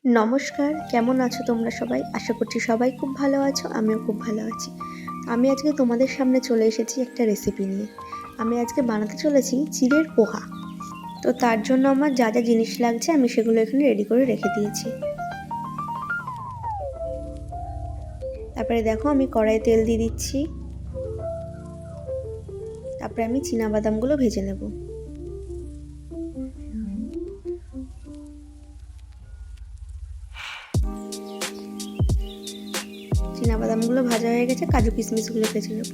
নমস্কার, কেমন আছো তোমরা সবাই? আশা করছি সবাই খুব ভালো আছো, আমিও খুব ভালো আছি। আমি আজকে তোমাদের সামনে চলে এসেছি একটা রেসিপি নিয়ে। আমি আজকে বানাতে চলেছি চিড়ের পোহা। তো তার জন্য আমার যা যা জিনিস লাগছে আমি সেগুলো এখানে রেডি করে রেখে দিয়েছি। তারপরে দেখো আমি কড়াইয়ে তেল দিয়ে দিচ্ছি। তারপরে আমি চীনাবাদামগুলো ভেজে নেব। চীনাবাদামগুলো ভাজা হয়ে গেছে, কাজু কিশমিশগুলো ভেজে নেব।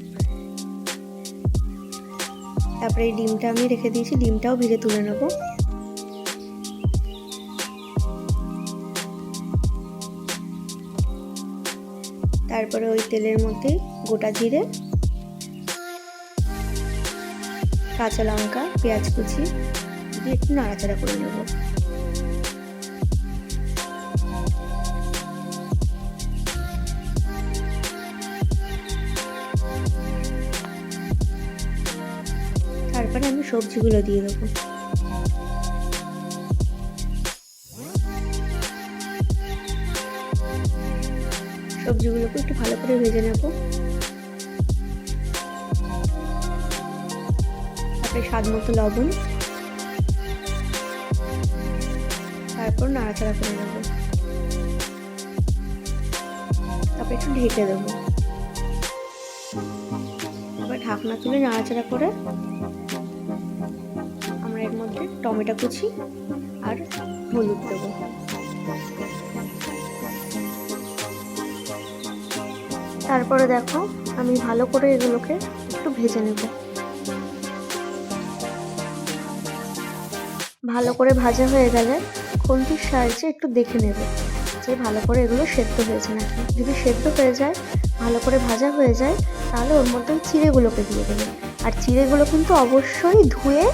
তারপরে এই ডিমটা আমি রেখে দিয়েছি, ডিমটাও ভেজে তুলে নেব। তারপরে ওই তেলের মধ্যে গোটা জিরে, কাঁচা লঙ্কা, পেঁয়াজ কুচি দিয়ে একটু নাড়াচাড়া করে নেব। তারপরে আমি সবজিগুলো দিয়ে দেবো। সবজিগুলোকে একটু ভালো করে ভেজে নেব। তারপরে স্বাদ মতো লবণ, তারপর নাড়াচাড়া করে নেব। তারপরে একটু ঢেকে দেবো। তারপরে ঢাকনা তুলে নাড়াচাড়া করে আমরা এর মধ্যে টমেটো কুচি আর হলুদ দেবো। তারপরে দেখো আমি ভালো করে এগুলোকে একটু ভেজে নেব। ভালো করে ভাজা হয়ে গেলে খুন্তির সাহায্যে একটু দেখে নেবে যে ভালো করে এগুলো সেদ্ধ হয়েছে নাকি। যদি সেদ্ধ হয়ে যায়, ভালো করে ভাজা হয়ে যায়, তাহলে ওর মধ্যে চিড়েগুলোকে দিয়ে দেবে। আর চিড়েগুলো কিন্তু অবশ্যই ধুয়ে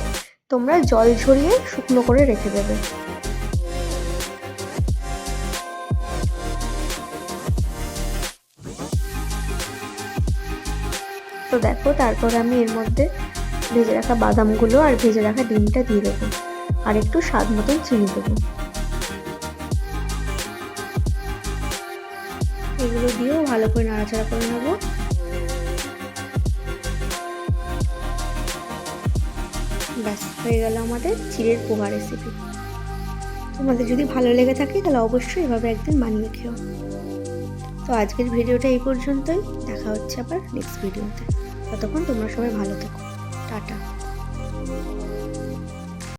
তোমরা জল ঝরিয়ে শুকনো করে রেখে দেবে। তো দেখো তারপর আমি এর মধ্যে ভেজে রাখা বাদামগুলো আর ভেজে রাখা ডিমটা দিয়ে দেবো, আর একটু স্বাদ মতন চিনি দেবো। এগুলো দিয়েও ভালো করে নাড়াচাড়া করে নেবো। ব্যাস হয়ে গেল আমাদের চিড়ের পোহা রেসিপি। তোমাদের যদি ভালো লেগে থাকে তাহলে অবশ্যই এভাবে একদিন বানিয়ে খেও। তো আজকের ভিডিওটা এই পর্যন্তই, দেখা হচ্ছে আবার নেক্সট ভিডিওতে। ততক্ষণ তোমরা সবাই ভালো থেকো, টাটা।